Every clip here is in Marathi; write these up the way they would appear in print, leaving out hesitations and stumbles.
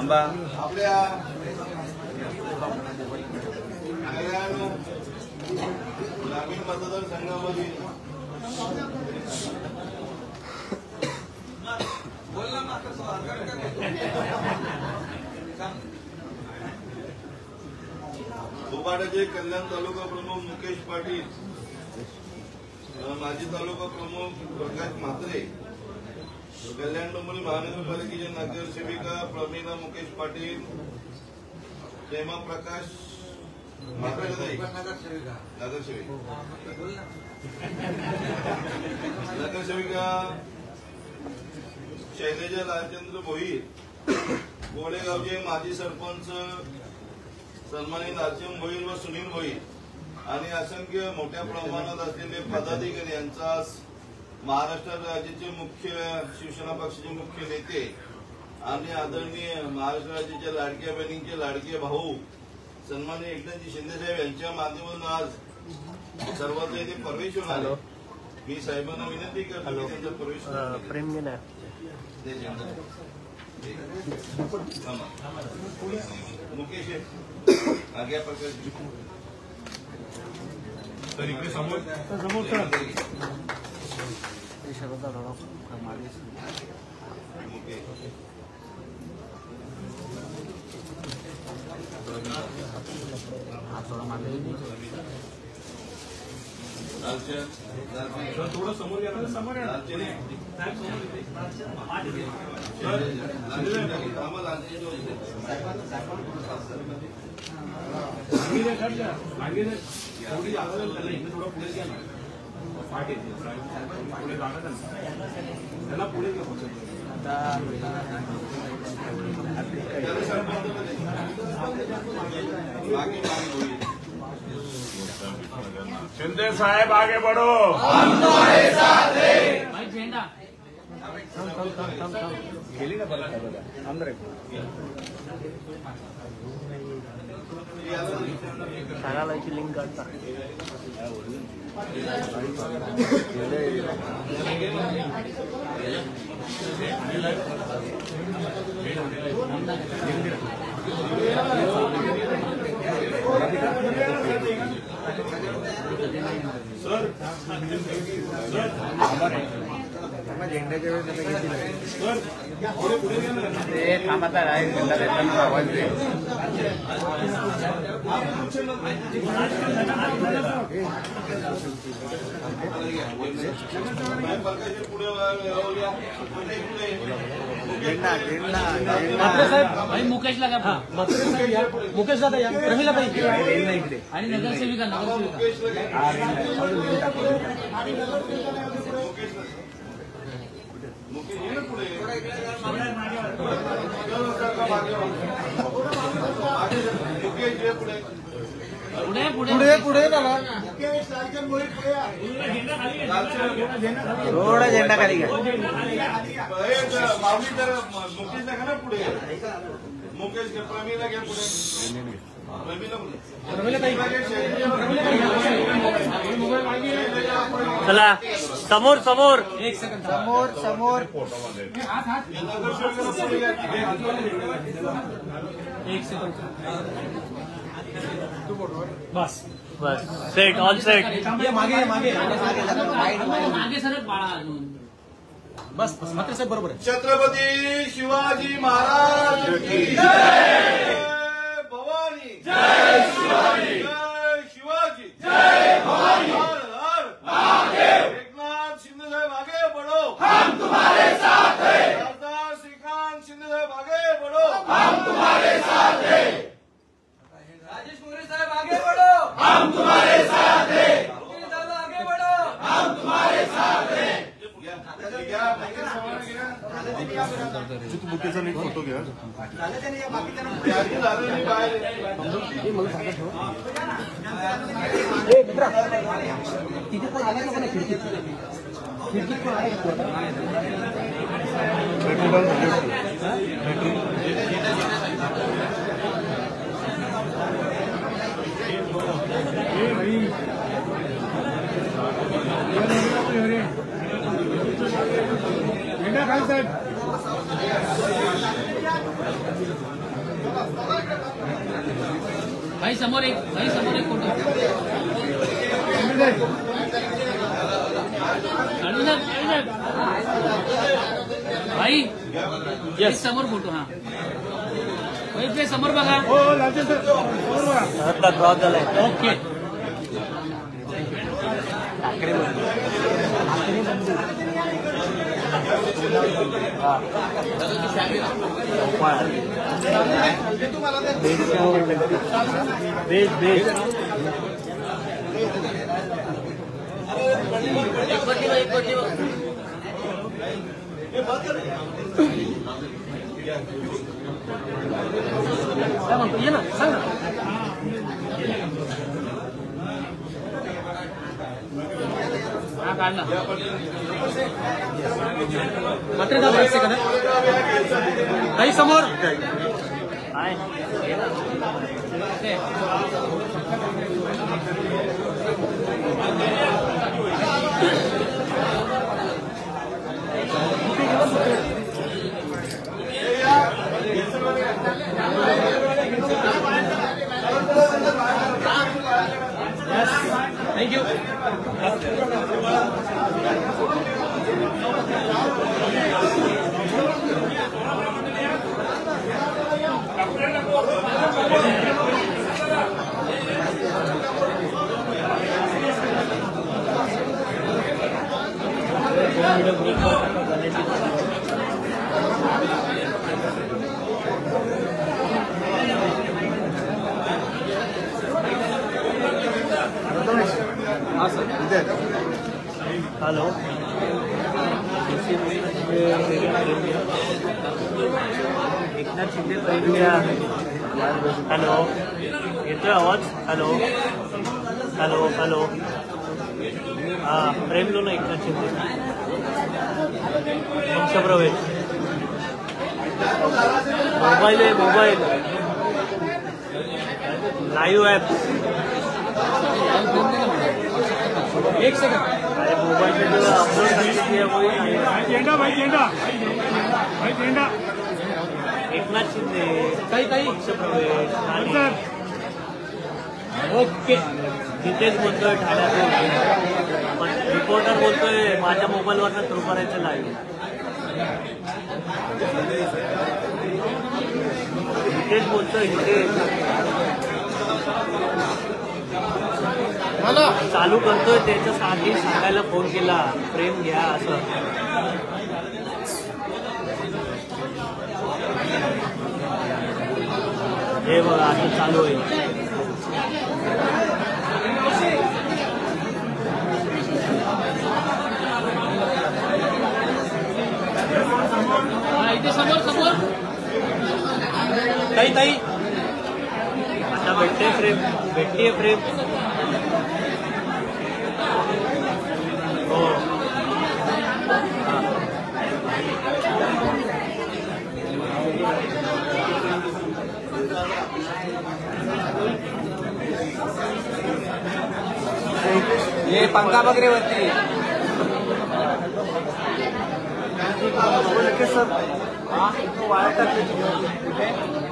थांबा. आपल्या ग्रामीण मतदारसंघामध्ये बोबाडाचे कल्याण तालुका प्रमुख मुकेश पाटील, माजी तालुका प्रमुख प्रकाश म्हात्रे, कल्याण डोंबिवली महानगरपालिकेच्या नगरसेविका प्रमिला मुकेश पाटील, हेमा प्रकाश नगरसेविका शैलेजा लालचंद्र भोईर, गोळेगावचे माजी सरपंच सन्मानित अर्चम भोईर व सुनील भोईर आणि असंख्य मोठ्या प्रमाणात असलेले पदाधिकारी यांचा महाराष्ट्र राज्याचे मुख्य शिवसेना पक्षाचे मुख्य नेते आणि आदरणीय महाराष्ट्र राज्याच्या लाडक्या बहिणींचे लाडके भाऊ सन्माननीय एकनाथजी शिंदे साहेब यांच्या माध्यमातून आज सर्वत्र येथे प्रवेश होणार आहे. मी साहेबांना विनंती करतो की त्यांचा प्रवेश प्रेम मुकेश आग्या प्रकाश तर इकडे समोर थोडं समोर या समोर त्याला पुढे शिंदे साहेब आगे बढ़ो, हम तुम्हारे साथ हैं. भाई झेंडा गेली ना परत अंदर सांगायची लिंक काढता सर झेंड्याच्या वेळेस सर थांबता आहे झेंडा देताना आवाज दे. भाई मुकेशला का मुकेशला प्रमिला इकडे आणि नगरसेविका पुढे पुढे थोडा झेंडा खाली घ्या. माऊली तर मुकेश नका ना पुढे, मुकेश प्रमीला घ्या पुढे. चला समोर समोर एक सेकंड समोर समोर एक सेकंड बस बस सेट ऑल सेट मागे मागे मागे सरक बाळा अजून बस मात्र साहेब बरोबर आहे. छत्रपती शिवाजी महाराज की जय, भवानी जय, शिवाजी जय, शिवाजी जय, भवानी हर महादेव. एकनाथ शिंदे साहेब आगे बढ़ो, हम तुम्हारे साथ हैं. सरदार श्रीकांत शिंदे साहेब आगे बढ़ो, हम तुम्हारे साथ हैं. राजेश मोरे साहब आगे बढ़ो, हम तुम्हारे साथ हैं. दादा आगे बढ़ो, हम तुम्हारे साथ हैं. बुकेचा एक फोटो घ्या. तिथे पण आला का पण खिडकीत खिडकीत पण साहेब भाई समोर एक फोटो भाई एक समोर फोटो हा इथे समोर बघा ड्रॉप झालाय ओके बेस काय म्हणतो ये ना सांग ना हा काढला मात्र का बघायचं का काही समोर thank you hello Eknath Shinde hello येतोय आवाज हॅलो हॅलो हॅलो हा प्रेमलो ना एकनाथ शिंदे वंशप्रवेश मोबाईल आहे मोबाईल लाईव्ह ॲप एक सेकंड अरे मोबाईल पे अपलोड करके भाई झेंडा एकनाथ शिंदे काही वंशप्रवेश ओके तिथेच बोलतोय ठाण्यातून रिपोर्टर बोलतोय माझ्या मोबाईलवरनं सुरू करायचं लाईव्ह तिथेच बोलतोय तिथेच चालू करतोय त्याच्यासाठी सांगायला फोन केला प्रेम घ्या असं हे बघा असं चालू आहे इथे समोर समोर ताई आता भेटते फ्रेम हो ये पंखा वगैरे वरती सर वायर टाकली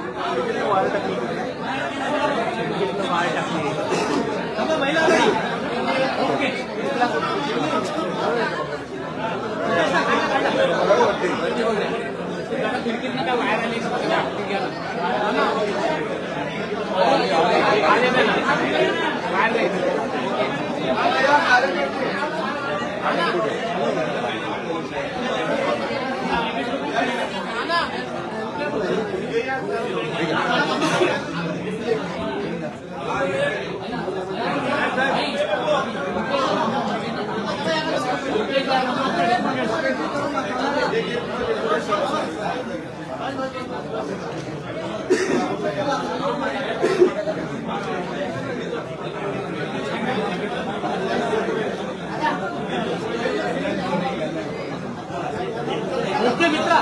ओके मित्रा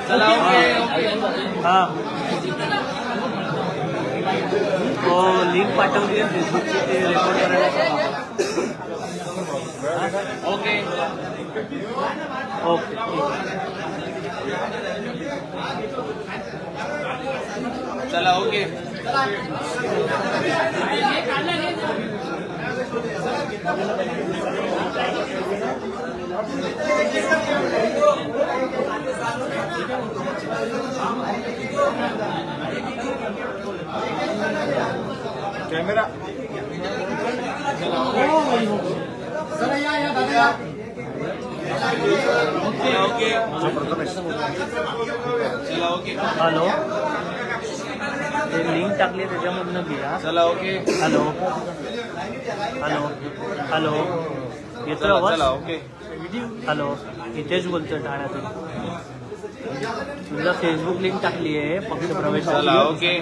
चला ओके हा लिंक पाठवली आहे फेसबुकची ते रेकॉर्ड करायला सांगा. ओके ओके चला ओके. Camera okay. चला ओके. हॅलो ते लिंक टाकली त्याच्यामधनं घ्या. चला ओके. हॅलो हॅलो हॅलो येतोय आवाज. चला ओके. हॅलो इथेच बोलतोय ठाण्यातून. तुला फेसबुक लिंक टाकली आहे पक्ष प्रवेश. चला ओके.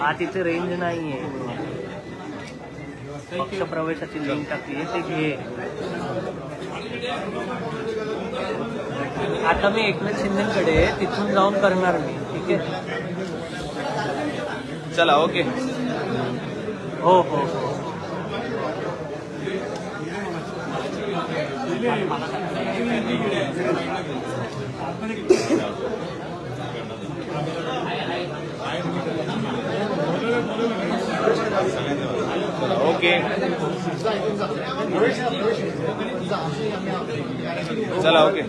हा तिथे रेंज नाही आहे. पक्ष प्रवेशाची लिंक टाकली आहे ते घे. आता मी एकनाथ शिंदेकडे तिथून जाऊन करणार मी. ठीक आहे. चला ओके. हो हो चला ओके. चला ओके.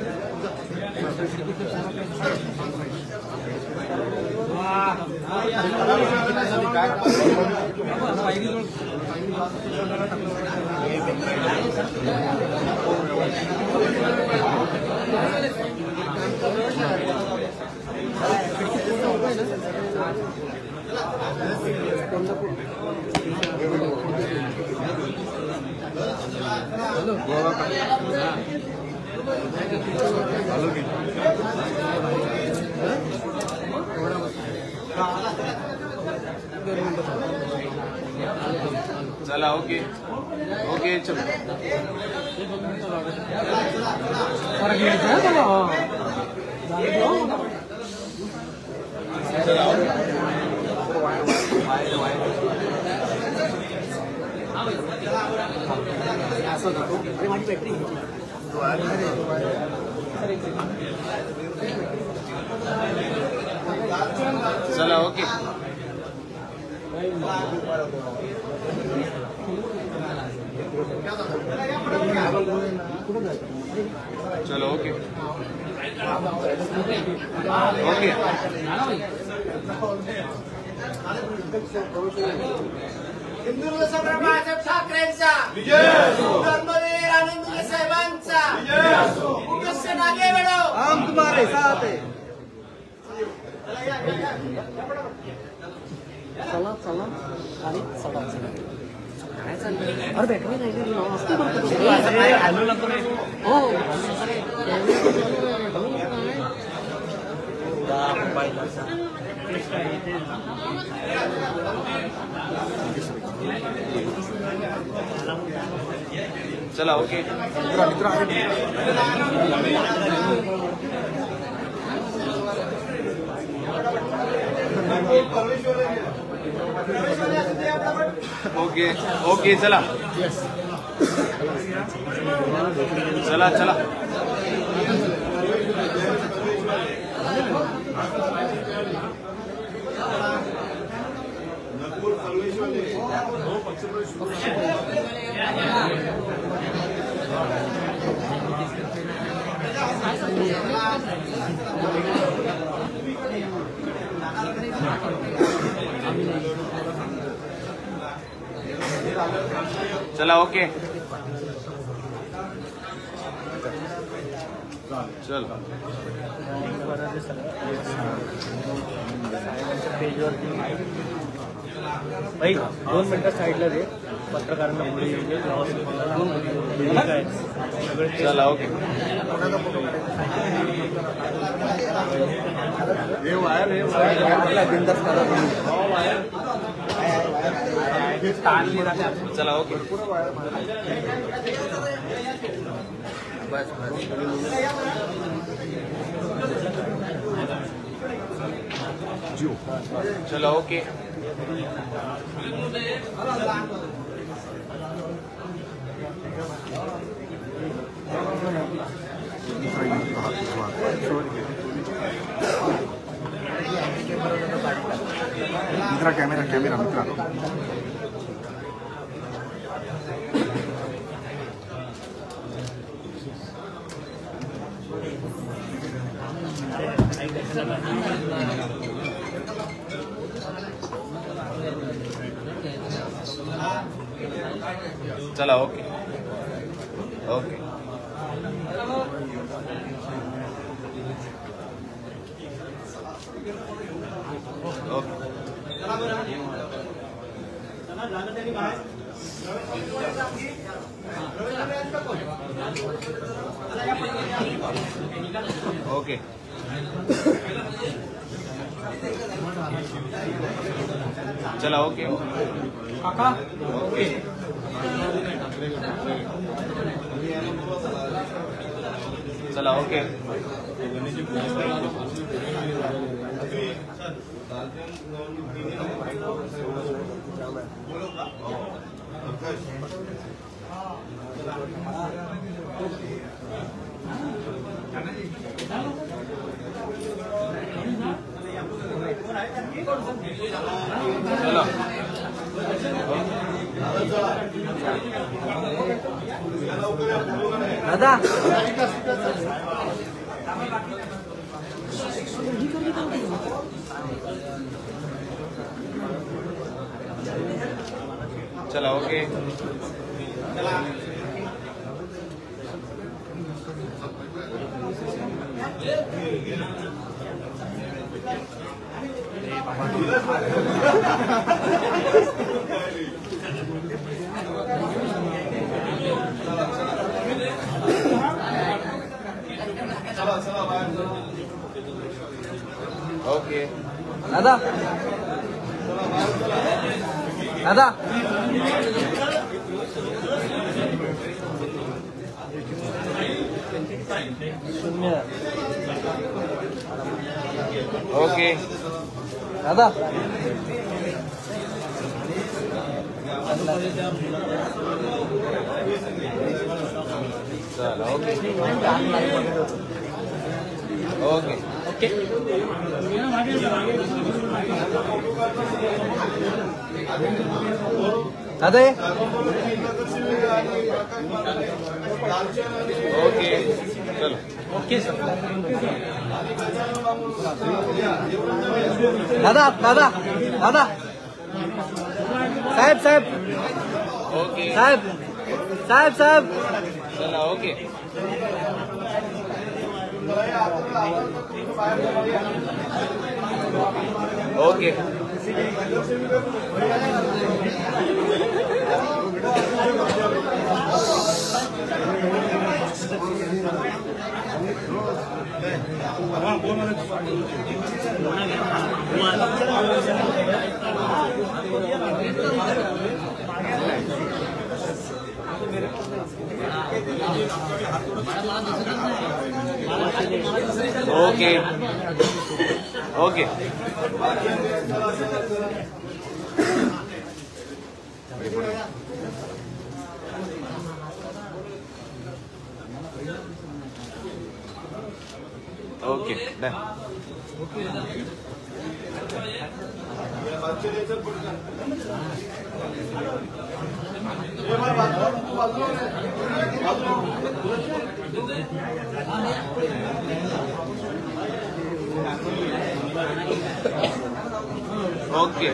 चला ओके ओके. चलो चला ओके. चलो ओके ओके. हिंदुत्व बाळासाहेब ठाकरेंचा धर्मवीर आनंद साहेबांचा उद्देश्य मागे बढ़ो. हम तुम्हारे साथ है. चला चला आणि चला काय चाललंय. अरे बॅटरी नाही हॅलो नको रे. हो चला ओके. Okay okay. चला चला चला. चला ओके. चल पेजवरती भाई 2 मिनिटं साईडला दे. पत्रकारांना पुढे येऊ दे. काय सगळे चला ओके. चला ओके. चलो ओके. मित्रा कॅमेरा मित्रा चला ओके ओके ओके चला ओके काका ओके चला ओके चला दादा चला ओके ओके दादा दादा शून्य ओके दादा चला ओके ओके ओके दादा ये ओके चलो ओके सर दादा दादा दादा साहेब साहेब ओके साहेब साहेब साहेब चला okay okay okay okay okay done okay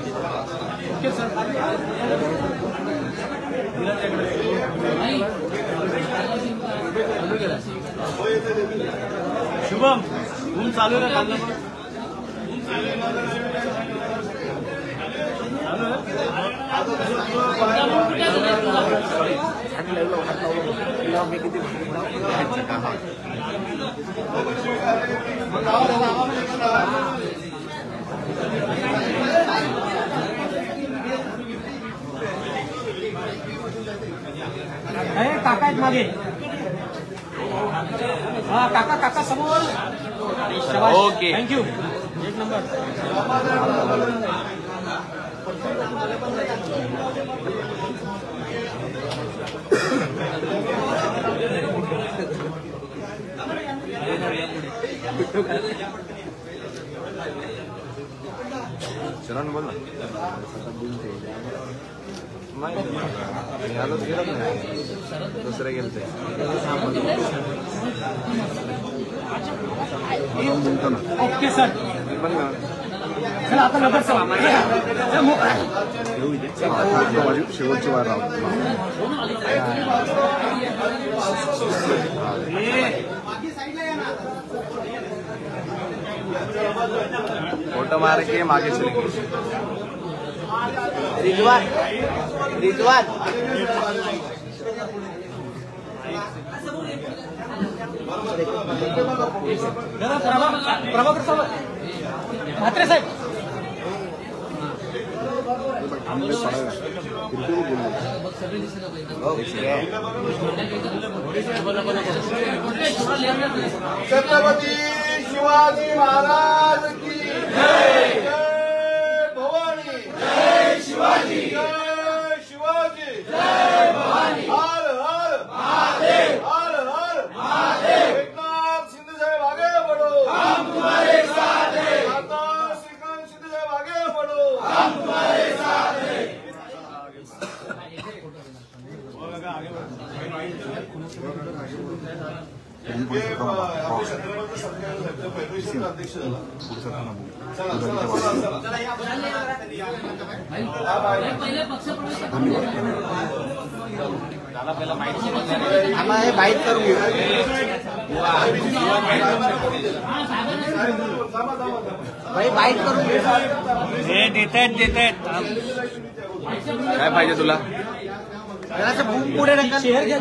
Shubham ऊन चालू आहे ना काका आहेत मागे हा काका काका समोर ओके थँक्यू एक नंबर चरण बोल ना आलोच गेलं नाही दुसरे गेलते बोलतो ना ओके सर बोल ना चला आता नंबर माझी शेवटची वार राहतो फोटो मार के मागे चले गए रिजवान रिजवान प्रभाकर साहेब म्हात्रे साहेब हमने पढ़ा छत्रपती शिवाजी महाराज की जय भवानी जय शिवाजी जय शिवाजी जय भवानी हर हर महादेव हर हर महादेव एकनाथ शिंदे साहेब आगे बढ़ो हम तुम्हारे साथ हैं माता श्रीकांत शिंदे साहेब आगे बढ़ो हम तुम्हारे साथ हैं आपले छत्रपती सरकार फेडरेशनचा अध्यक्ष झाला चला चला आम्हाला हे बाईट करून घेऊ भाई बाईट करून घेऊ देत आहेत काय पाहिजे तुला जरासं बूम पुढे ढकल शेअर घ्या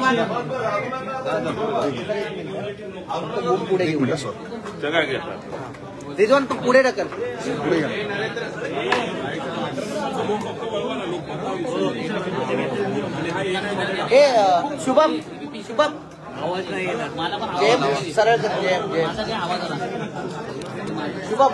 बूम पुढे घेऊ सगळं घेतलं रिजवान तू पुढे ढकल ए शुभम शुभम आवाज नाही येणार मला पण जेम सरळ कर जेम जेम आवाज आला शुभम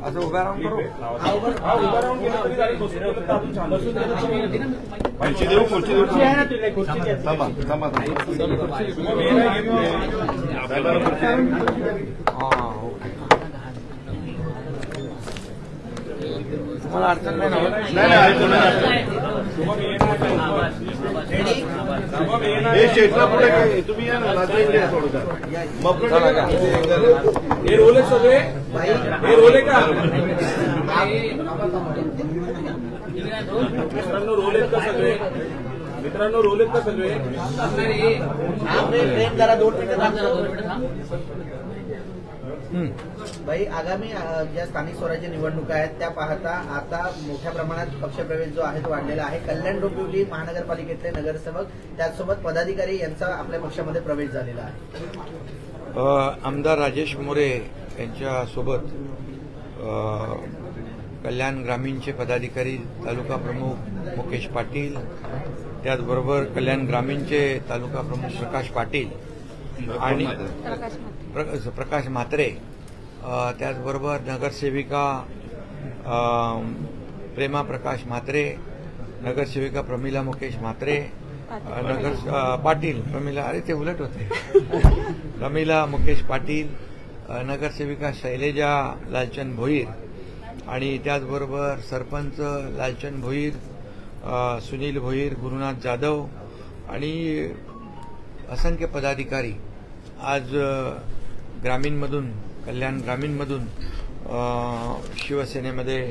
असं उभा राहून करू थांबा थांबा तुम्हाला अडचण नाही ना हे शेटला पुढे काय तुम्ही या ना राजा इकडे या थोडं हे रोले सगळे हे रोले का मित्रांनो रोलेत का सगळे मित्रांनो रोलेत का सगळे ट्रेन जरा 2 मिनिटं भाई आगामी ज्या स्थानिक स्वराज्य निवडणुका आहेत त्या पाहता आता मोठ्या प्रमाणात पक्षप्रवेश जो आहे तो वाढलेला आहे. कल्याण डोंबिवली महानगरपालिकेतले नगरसेवक त्याचसोबत पदाधिकारी यांचा आपल्या पक्षामध्ये प्रवेश झालेला आहे. आमदार राजेश मोरे यांच्यासोबत कल्याण ग्रामीणचे पदाधिकारी तालुका प्रमुख मुकेश पाटील, त्याचबरोबर कल्याण ग्रामीणचे तालुका प्रमुख प्रकाश पाटील आणि प्रकाश म्हात्रे, त्याचबरोबर नगरसेविका प्रेमा प्रकाश म्हात्रे, नगरसेविका प्रमिला मुकेश म्हात्रे, पाटील प्रमिला, अरे ते उलट होते, प्रमिला मुकेश पाटील, नगरसेविका शैलेजा लालचंद भोईर आणि त्याचबरोबर सरपंच लालचंद भोईर, सुनील भोईर, गुरुनाथ जाधव आणि असंख्य पदाधिकारी आज ग्रामीणमधून, कल्याण ग्रामीणमधून शिवसेनेमध्ये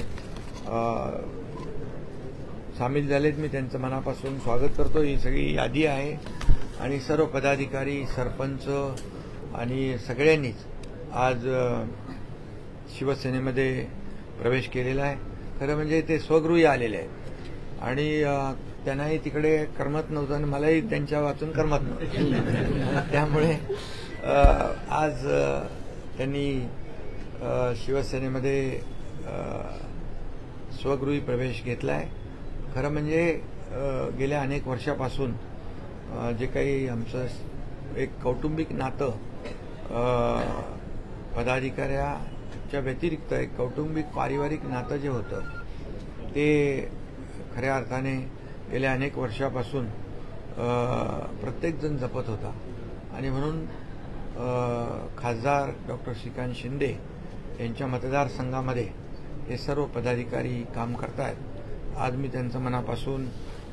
सामील झालेत. मी त्यांचं मनापासून स्वागत करतो. ही सगळी यादी आहे आणि सर्व पदाधिकारी, सरपंच आणि सगळ्यांनीच आज शिवसेनेमध्ये प्रवेश केलेला आहे. खरं म्हणजे ते स्वगृही आलेले आहेत आणि त्यांनाही तिकडे करमत नव्हतं आणि मलाही त्यांच्या वाचून करमत नव्हतं. त्यामुळे आज त्यांनी शिवसेनेमध्ये स्वगृही प्रवेश घेतलाय. खरं म्हणजे गेल्या अनेक वर्षापासून जे काही आमचं एक कौटुंबिक नातं पदाधिकाऱ्याच्या व्यतिरिक्त एक कौटुंबिक पारिवारिक नातं जे होतं ते खऱ्या अर्थाने गेल्या अनेक वर्षापासून प्रत्येकजण जपत होता आणि म्हणून खासदार डॉक्टर श्रीकांत शिंदे यांच्या मतदारसंघामध्ये हे सर्व पदाधिकारी काम करतायत. आज मी त्यांचं मनापासून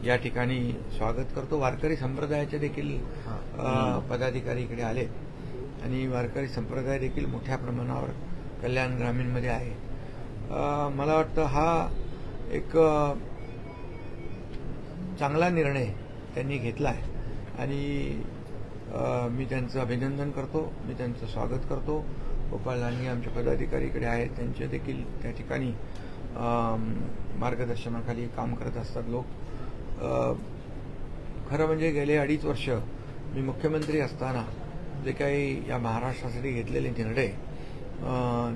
या ठिकाणी स्वागत करतो. वारकरी संप्रदायाचे देखील पदाधिकारी इकडे आले आणि वारकरी संप्रदाय देखील मोठ्या प्रमाणावर कल्याण ग्रामीणमध्ये आहे. मला वाटतं हा एक चांगला निर्णय त्यांनी घेतला आहे आणि मी त्यांचं अभिनंदन करतो, मी त्यांचं स्वागत करतो. गोपाळ लांडगे आमचे पदाधिकारी इकडे आहेत, त्यांचे देखील त्या ठिकाणी मार्गदर्शनाखाली काम करत असतात लोक. खरं म्हणजे गेले 2.5 वर्ष मी मुख्यमंत्री असताना जे काही या महाराष्ट्रासाठी घेतलेले निर्णय,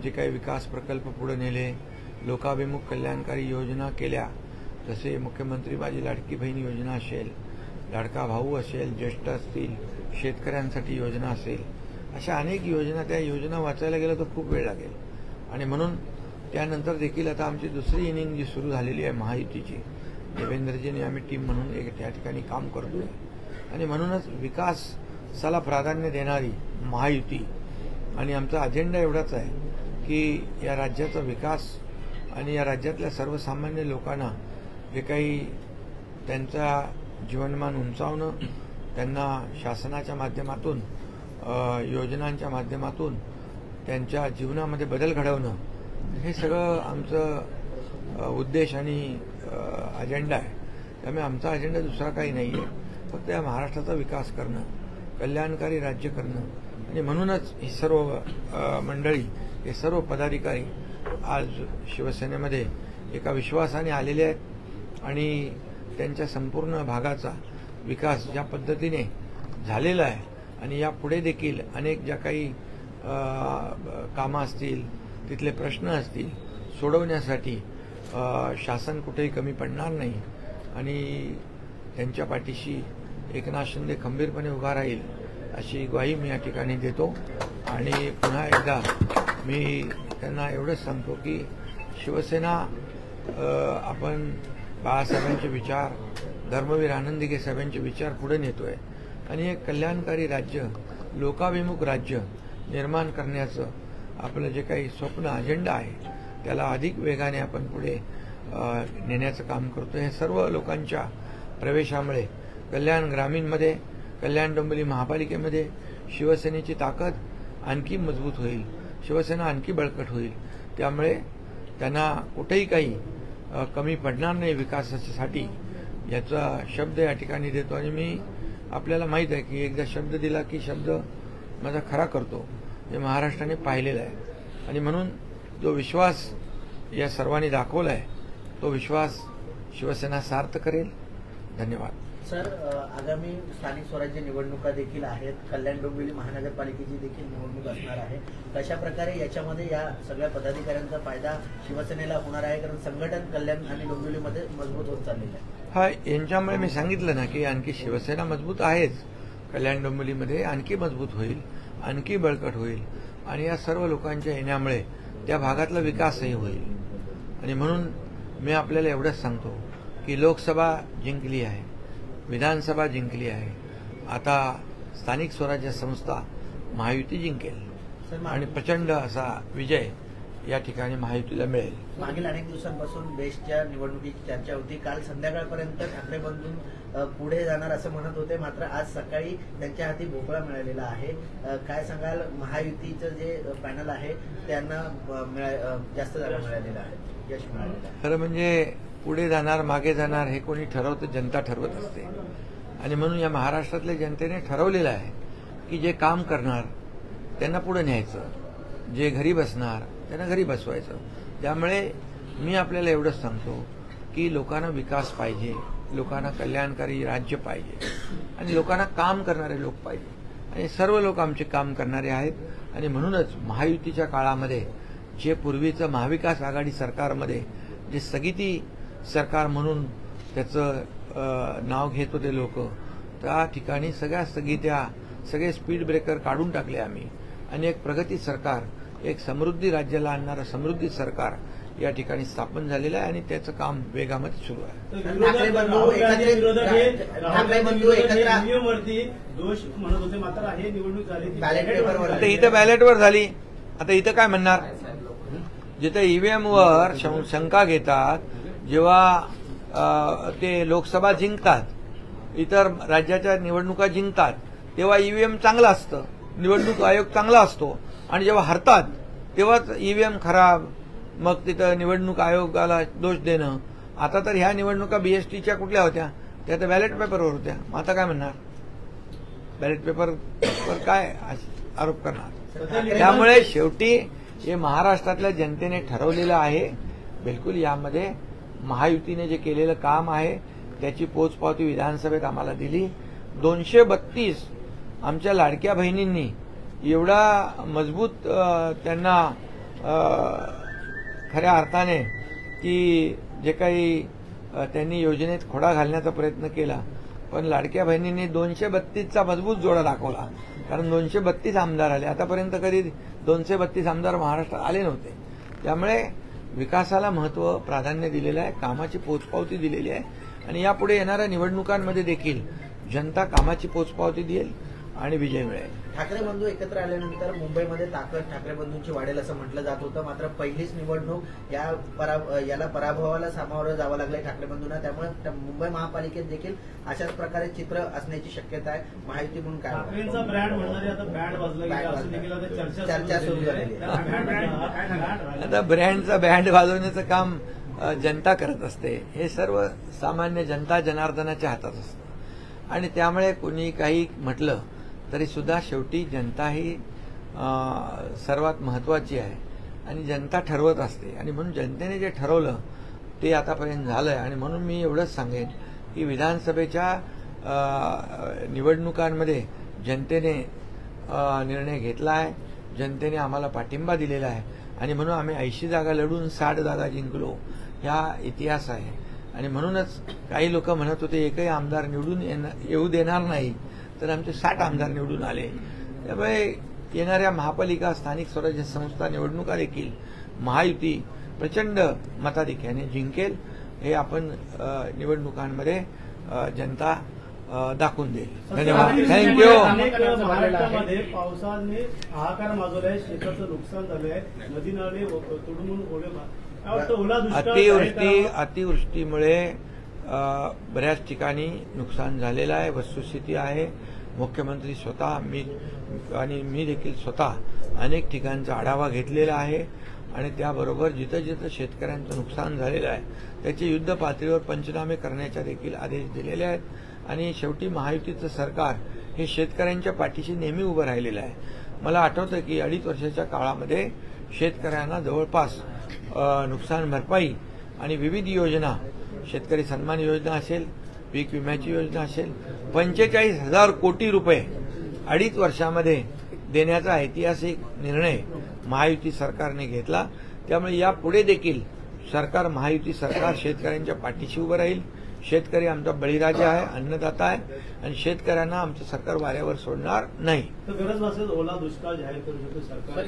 जे काही विकास प्रकल्प पुढे नेले, लोकाभिमुख कल्याणकारी योजना केल्या, जसे मुख्यमंत्री माझी लाडकी बहीण योजना असेल, लाडका भाऊ असेल, ज्येष्ठ असतील, शेतकऱ्यांसाठी योजना असेल, अशा अनेक योजना, त्या योजना वाचायला गेलं तर खूप वेळ लागेल आणि म्हणून त्यानंतर देखील आता आमची दुसरी इनिंग जी सुरू झालेली आहे महायुतीची, देवेंद्रजींनी आम्ही टीम म्हणून त्या ठिकाणी काम करतोय आणि म्हणूनच विकासाला प्राधान्य देणारी महायुती आणि आमचा अजेंडा एवढाच आहे की या राज्याचा विकास आणि या राज्यातल्या सर्वसामान्य लोकांना जे काही त्यांचा जीवनमान उंचावणं, त्यांना शासनाच्या माध्यमातून योजनांच्या माध्यमातून त्यांच्या जीवनामध्ये बदल घडवणं, हे सगळं आमचं उद्देश आणि अजेंडा आहे. त्यामुळे आमचा अजेंडा दुसरा काही नाही आहे, फक्त या महाराष्ट्राचा विकास करणं, कल्याणकारी राज्य करणं आणि म्हणूनच ही सर्व मंडळी, हे सर्व पदाधिकारी आज शिवसेनेमध्ये एका विश्वासाने आलेले आहेत आणि त्यांच्या संपूर्ण भागाचा विकास ज्या पद्धतीने झालेला आहे आणि यापुढे देखील अनेक ज्या काही कामं असतील, तिथले प्रश्न असतील, सोडवण्यासाठी शासन कुठेही कमी पडणार नाही आणि त्यांच्या पाठीशी एकनाथ शिंदे खंबीरपणे उभा राहील अशी ग्वाही मी या ठिकाणी देतो. आणि पुन्हा एकदा मी त्यांना एवढंच सांगतो की शिवसेना आपण बाळासाहेबांचे विचार, धर्मवीर आनंदीगे साहेबांचे विचार पुढे नेतोय आणि एक कल्याणकारी राज्य, लोकाभिमुख राज्य निर्माण करण्याचं आपलं जे काही स्वप्न अजेंडा आहे त्याला अधिक वेगाने आपण पुढे नेण्याचं काम करतो. हे सर्व लोकांच्या प्रवेशामुळे कल्याण ग्रामीणमध्ये, कल्याण डोंबिवली महापालिकेमध्ये शिवसेनेची ताकद आणखी मजबूत होईल, शिवसेना आणखी बळकट होईल. त्यामुळे त्यांना कुठेही काही कमी पडणार नाही विकासासाठी, याचा शब्द या ठिकाणी देतो. आणि मी आपल्याला माहीत आहे की एकदा शब्द दिला की शब्द माझा खरा करतो, हे महाराष्ट्राने पाहिलेलं आहे आणि म्हणून जो विश्वास या सर्वांनी दाखवला आहे तो विश्वास शिवसेना सार्थ करेल. धन्यवाद. सर, आगामी स्थानिक स्वराज्य निवडणुका देखील आहेत, कल्याण डोंबिवली महानगरपालिकेची देखील निवडणूक असणार आहे. कशा प्रकारे याच्यामध्ये या सगळ्या पदाधिकाऱ्यांचा फायदा शिवसेनेला होणार आहे, कारण संघटन कल्याण आणि डोंबिवलीमध्ये मजबूत होत चाललेलं आहे. हा, यांच्यामुळे मी सांगितलं ना की आणखी शिवसेना मजबूत आहेच, कल्याण डोंबिवलीमध्ये आणखी मजबूत होईल, आणखी बळकट होईल आणि या सर्व लोकांच्या येण्यामुळे त्या भागातला विकासही होईल. आणि म्हणून मी आपल्याला एवढंच सांगतो की लोकसभा जिंकली आहे, विधानसभा जिंकली आहे, आता स्थानिक स्वराज्य संस्था महायुती जिंकेल आणि प्रचंड असा विजय या ठिकाणी महायुतीला मिळेल. मागील अनेक दिवसांपासून बेस्टच्या निवडणुकीची चर्चा होती. काल संध्याकाळपर्यंत ठाकरे बंधून पुढे जाणार असं म्हणत होते, मात्र आज सकाळी त्यांच्या हाती भोपळा मिळालेला आहे. काय सांगाल, महायुतीचं जे पॅनल आहे त्यांना जास्त जागा मिळालेला आहे, यश मिळालेलं आहे? खरं म्हणजे पुढे जाणार मागे जाणार हे कोणी ठरवतं, जनता ठरवत असते आणि म्हणून या महाराष्ट्रातल्या जनतेने ठरवलेलं आहे की जे काम करणार त्यांना पुढे न्यायचं, जे घरी बसणार त्यांना घरी बसवायचं. त्यामुळे मी आपल्याला एवढंच सांगतो की लोकांना विकास पाहिजे, लोकांना कल्याणकारी राज्य पाहिजे आणि लोकांना काम करणारे लोक पाहिजे आणि सर्व लोक आमचे काम करणारे आहेत आणि म्हणूनच महायुतीच्या काळामध्ये जे पूर्वीचं महाविकास आघाडी सरकारमध्ये जे स्थगिती सरकार म्हणून त्याचं नाव घेत होते लोक, त्या ठिकाणी सगळ्या स्थगित्या, सगळे स्पीड ब्रेकर काढून टाकले आम्ही आणि एक प्रगती सरकार, एक समृद्धी राज्याला आणणारं समृद्धी सरकार या ठिकाणी स्थापन झालेलं आहे आणि त्याचं काम वेगामध्ये सुरू आहे. ठाकरे बंधू एकत्र दोष म्हणत होते, मात्र हे निवडणूक झाली बॅलेट पेपरवर आता इथं बॅलेटवर झाली, आता इथं काय म्हणणार? जिथं ईव्हीएमवर शंका घेतात, जेव्हा ते लोकसभा जिंकतात, इतर राज्याच्या निवडणुका जिंकतात, तेव्हा ईव्हीएम चांगलं असतं, निवडणूक आयोग चांगला असतो आणि जेव्हा हरतात तेव्हाच ईव्हीएम खराब, मग तिथं निवडणूक आयोगाला दोष देणं. आता तर ह्या निवडणुका बीएसटीच्या कुठल्या होत्या? त्या तर बॅलेट पेपरवर होत्या. मग आता काय म्हणणार? बॅलेट पेपरवर काय आरोप करणार? त्यामुळे शेवटी हे महाराष्ट्रातल्या जनतेने ठरवलेलं आहे. बिलकुल यामध्ये महायुतीने जे केलेलं काम आहे त्याची पोचपावती विधानसभेत आम्हाला दिली. 232 आमच्या लाडक्या बहिणींनी एवढा मजबूत त्यांना खऱ्या अर्थाने की जे काही त्यांनी योजनेत खोडा घालण्याचा प्रयत्न केला, पण लाडक्या बहिणींनी 232चा मजबूत जोडा दाखवला. कारण 232 आमदार आले. आतापर्यंत कधी 232 आमदार महाराष्ट्रात आले नव्हते. त्यामुळे विकासाला महत्व, प्राधान्य दिलेलं आहे, कामाची पोचपावती दिलेली आहे आणि यापुढे येणाऱ्या निवडणुकांमध्ये देखील जनता कामाची पोचपावती देईल आणि विजय मिळेल. ठाकरे बंधू एकत्र आल्यानंतर मुंबईमध्ये ताकद ठाकरे बंधूंची वाढेल असं म्हटलं जात होतं. मात्र पहिलीच निवडणूक याला पराभवाला सामोरं जावं लागलंय ठाकरे बंधूंना. त्यामुळे मुंबई महापालिकेत देखील अशाच प्रकारे चित्र असण्याची शक्यता आहे. महायुती म्हणून काय ठाकरेंचा ब्रँड म्हणणारे आता बँड वाजलं, चर्चा सुरू झालेली आहे. आता ब्रँडचा बँड वाजवण्याचं काम जनता करत असते. हे सर्व सामान्य जनता जनार्दनाच्या हातात असतं आणि त्यामुळे कोणी काही म्हटलं तरी सुद्धा शेवटी जनता ही सर्वात महत्वाची आहे आणि जनता ठरवत असते आणि म्हणून जनतेने जे ठरवलं ते आतापर्यंत झालंय. आणि म्हणून मी एवढंच सांगेन की विधानसभेच्या निवडणुकांमध्ये जनतेने निर्णय घेतला आहे, जनतेने आम्हाला पाठिंबा दिलेला आहे आणि म्हणून आम्ही 80 जागा लढून 60 जागा जिंकलो. हा इतिहास आहे आणि म्हणूनच काही लोक म्हणत होते एकही आमदार निवडून येऊ देणार नाही, तर आमचे 60 आमदार निवडून आले. त्यामुळे येणाऱ्या महापालिका, स्थानिक स्वराज्य संस्था निवडणुका देखील महायुती प्रचंड मताधिक्याने जिंकेल हे आपण निवडणुकांमध्ये जनता दाखवून देईल. धन्यवाद. थँक्यू. महाराष्ट्रामध्ये पावसाने हाहाकार माजवलाय, शेताचं नुकसान झालंय, नदी नाले तुडून अतिवृष्टीमुळे बऱ्याच ठिकाणी नुकसान झालेलं आहे. वस्तुस्थिती आहे. मुख्यमंत्री स्वतः मी देखील स्वतः अनेक ठिकाणचा आढावा घेतलेला आहे आणि त्याबरोबर जिथं जिथं शेतकऱ्यांचं नुकसान झालेलं आहे त्याचे युद्ध पातळीवर पंचनामे करण्याचे देखील आदेश दिलेले आहेत. आणि शेवटी महायुतीचं सरकार हे शेतकऱ्यांच्या पाठीशी नेहमी उभं राहिलेलं आहे. मला आठवतं की 2.5 वर्षाच्या काळामध्ये शेतकऱ्यांना जवळपास नुकसान भरपाई आणि विविध योजना, शेतकरी सन्मान योजना असेल, पीक विम्याची योजना असेल, 45,000 कोटी रुपये 2.5 वर्षामध्ये देण्याचा ऐतिहासिक निर्णय महायुती सरकारने घेतला. त्यामुळे यापुढे देखील सरकार, महायुती सरकार शेतकऱ्यांच्या पाठीशी उभं राहील. शेतकरी आमचा बळीराजा आहे, अन्नदाता आहे आणि शेतकऱ्यांना आमचं सरकार वाऱ्यावर सोडणार नाही. गरज नसेल ओला दुष्काळ जाहीर करू शकतो सरकार.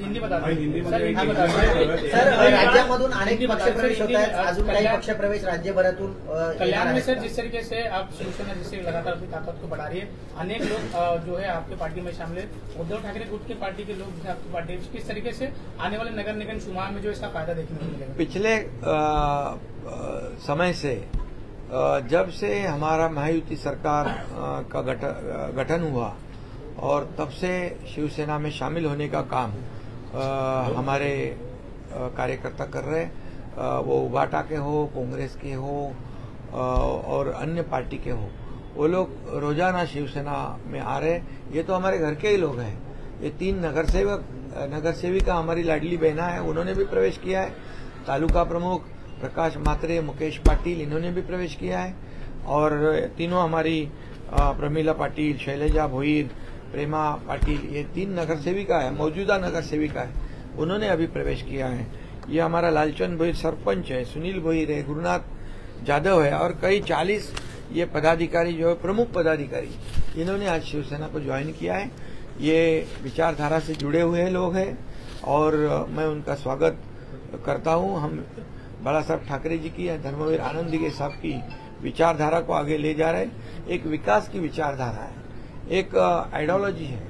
सर, राज्यामधून अनेक पक्षप्रवेश होत आहेत, अजून काही पक्षप्रवेश राज्यभरातून कल्याण में सर जिस तरीके से आप शिवसेना जिससे लगातार अपनी ताकत को बढ़ा रही है, अनेक लोग जो है आपके पार्टी में शामिल है, उद्धव ठाकरे गुट के पार्टी के लोग जो आपकी पार्टी, किस तरीके से आने वाले नगर निगम चुनाव में जो इसका फायदा देखने को मिलेगा? पिछले समय से जब से हमारा महायुति सरकार का गठन हुआ और तब से शिवसेना में शामिल होने का काम हमारे कार्यकर्ता कर रहे हैं. वो उबाटा के हो, कांग्रेस के हो और अन्य पार्टी के हो, वो लोग रोजाना शिवसेना में आ रहे. ये तो हमारे घर के ही लोग हैं. ये 3 नगरसेविका हमारी लाडली बहना है, उन्होंने भी प्रवेश किया है. तालुका प्रमुख प्रकाश मात्रे, मुकेश पाटिल, इन्होंने भी प्रवेश किया है. और तीनों हमारी प्रमिला पाटिल, शैलजा भोईर, प्रेमा पाटिल, ये 3 नगर सेविका है, मौजूदा नगर सेविका है, उन्होंने अभी प्रवेश किया है। ये हमारा लालचंद भोईर सरपंच है, सुनील भोईर है, गुरुनाथ जाधव है और कई 40 ये पदाधिकारी जो है प्रमुख पदाधिकारी, इन्होंने आज शिवसेना को ज्वाइन किया है। ये विचारधारा से जुड़े हुए लोग हैं और मैं उनका स्वागत करता हूं। हम बाला साहब ठाकरे जी की, धर्मवीर आनंद दिघे साहब की विचारधारा को आगे ले जा रहे हैं। एक विकास की विचारधारा है, एक आइडियोलॉजी है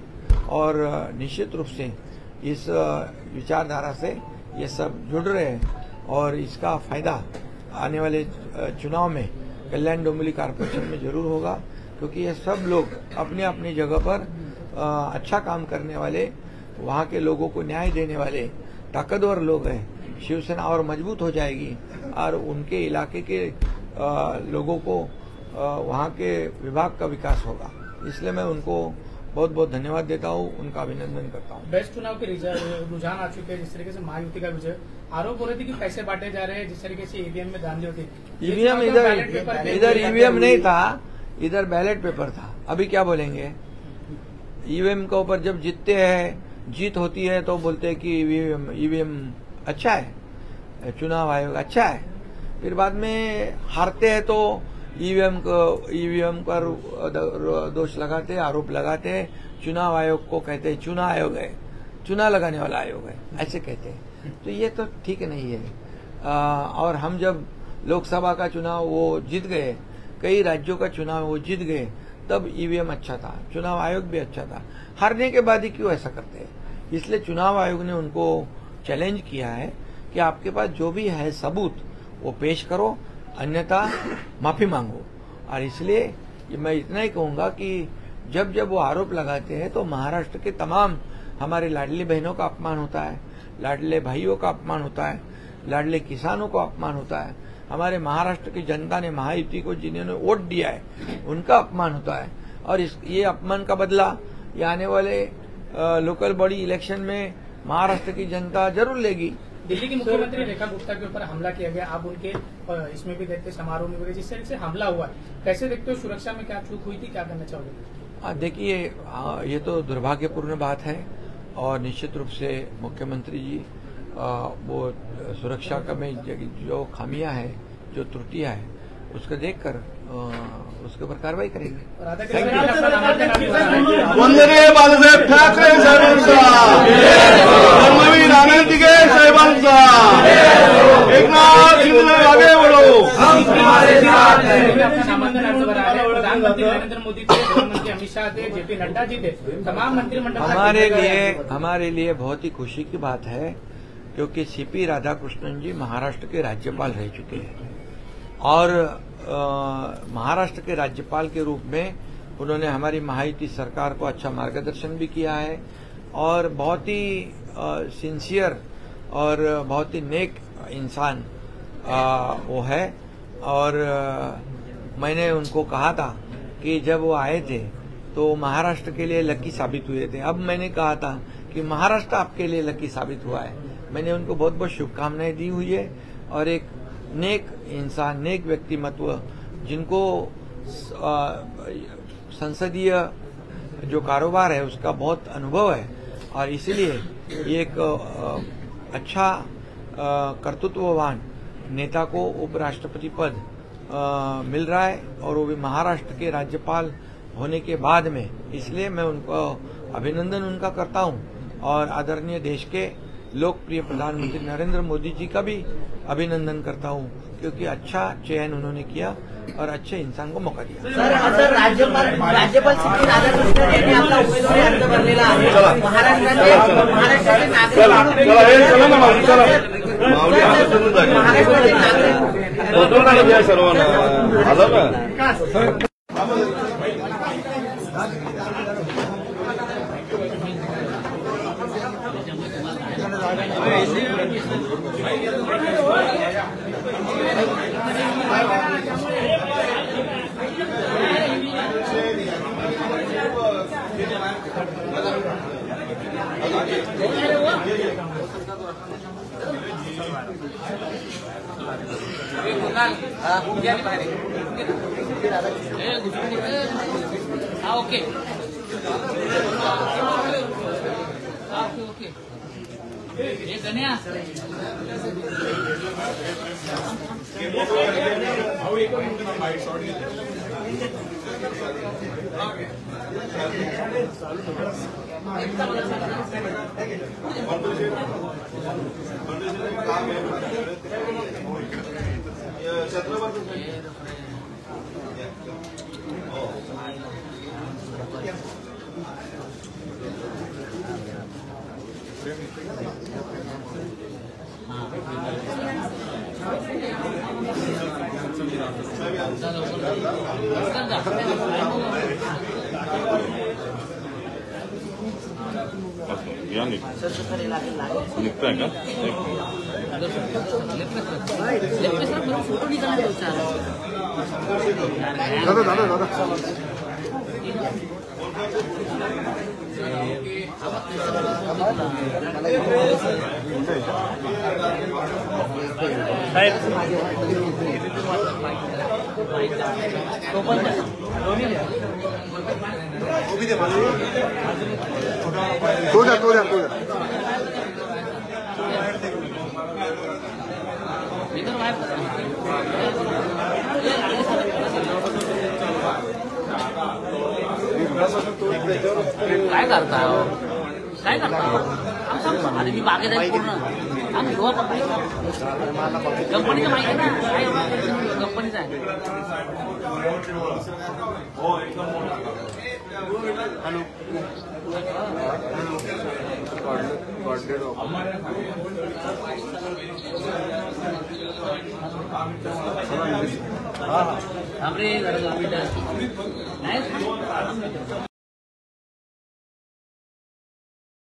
और निश्चित रूप से इस विचारधारा से ये सब जुड़ रहे हैं और इसका फायदा आने वाले चुनाव में कल्याण डोंबिवली कारपोरेशन में जरूर होगा, क्योंकि ये सब लोग अपने अपनी जगह पर अच्छा काम करने वाले, वहाँ के लोगों को न्याय देने वाले ताकतवर लोग हैं। शिवसेना और मजबूत हो जाएगी और उनके इलाके के लोगों को वहाँ के विभाग का विकास होगा। इसलिए मैं उनको बहुत बहुत धन्यवाद देता हूँ, उनका अभिनंदन करता हूँ। बेस्ट चुनाव के रुझान आ चुके हैं, जिस तरीके से महायुति का विजय, आरोप हो रहे थे कि पैसे बांटे जा रहे हैं, जिस तरीके से ईवीएम में धांधली होती है। ईवीएम इधर ईवीएम नहीं था, इधर बैलेट पेपर था। अभी क्या बोलेंगे? ईवीएम के ऊपर जब जीतते हैं, जीत होती है तो बोलते हैं कि ईवीएम अच्छा है, चुनाव आयोग अच्छा है, फिर बाद में हारते हैं तो ईवीएम पर दोष लगाते, आरोप लगाते, चुनाव आयोग को कहते हैं चुनाव आयोग है, चुनाव लगाने वाला आयोग है, ऐसे कहते हैं। तो ये तो ठीक नहीं है। और हम जब लोकसभा का चुनाव वो जीत गए, कई राज्यों का चुनाव वो जीत गए, तब ईवीएम अच्छा था, चुनाव आयोग भी अच्छा था। हारने के बाद ही क्यों ऐसा करते हैं? इसलिए चुनाव आयोग ने उनको चैलेंज किया है कि आपके पास जो भी है सबूत वो पेश करो, अन्यथा माफी मांगो। और इसलिए मैं इतना ही कहूंगा कि जब जब वो आरोप लगाते हैं तो महाराष्ट्र के तमाम हमारे लाडली बहनों का अपमान होता है, लाडले भाइयों का अपमान होता है, लाडले किसानों को अपमान होता है, हमारे महाराष्ट्र की जनता ने महायुति को जिन्होंने वोट दिया है उनका अपमान होता है। और ये अपमान का बदला ये आने वाले लोकल बॉडी इलेक्शन में महाराष्ट्र की जनता जरूर लेगी। दिल्ली की मुख्यमंत्री रेखा गुप्ता के ऊपर हमला किया गया, आप उनके इसमें भी देखते, समारोह में भी, जिस तरह से हमला हुआ है, कैसे देखते हो? सुरक्षा में क्या चूक हुई थी, क्या करना चाहोगे? देखिए, ये तो दुर्भाग्यपूर्ण बात है और निश्चित रूप से मुख्यमंत्री जी वो सुरक्षा का में जो खामियां हैं, जो त्रुटियां हैं, उसको देखकर उसके ऊपर कार्रवाई करेंगे। वंदने बाळासाहेब ठाकरे साहेबांचा, धर्मवीर आनंद दिघे साहेबांचा, एकनाथ शिंदे आगे बढ़ो। प्रधानमंत्री नरेंद्र मोदी थे, गृहमंत्री अमित शाह थे, जेपी नड्डा जी थे, तमाम मंत्रिमंडल हमारे लिए बहुत ही खुशी की बात है, क्योंकि सीपी राधाकृष्णन जी महाराष्ट्र के राज्यपाल रह चुके हैं और महाराष्ट्र के राज्यपाल के रूप में उन्होंने हमारी महायुति सरकार को अच्छा मार्गदर्शन भी किया है और बहुत ही सिंसियर और बहुत ही नेक इंसान वो है। और मैंने उनको कहा था कि जब वो आए थे तो महाराष्ट्र के लिए लकी साबित हुए थे। अब मैंने कहा था कि महाराष्ट्र आपके लिए लकी साबित हुआ है। मैंने उनको बहुत बहुत शुभकामनाएं दी हुई है और एक नेक इंसान, नेक व्यक्तिमत्व, जिनको संसदीय जो कारोबार है उसका बहुत अनुभव है और इसलिए एक अच्छा कर्तृत्ववान नेता को उपराष्ट्रपति पद मिल रहा है और वो भी महाराष्ट्र के राज्यपाल होने के बाद में। इसलिए मैं उनको अभिनंदन उनका करता हूं और आदरणीय देश के लोकप्रिय प्रधानमंत्री नरेंद्र मोदी जी का भी अभिनंदन करता हूं, क्योंकि अच्छा चयन उन्होंने किया और अच्छे इंसान को मौका दिया। सर, राज्यपाल सीपी राधाकृष्णन यांनी आपला उमेदवारी अर्ज भरलेला आहे। महाराष्ट्राचे नागरिक सर्वांना आलं ना। ओके ओके हे गण्या या निघताय का फोटो निकालना दादा तो द्या काय करता आणि मी बागेत आहे पूर्ण आम्ही कंपनीचं माहिती आहे ना काय कंपनीचं आहे हॅलो हमरे नाही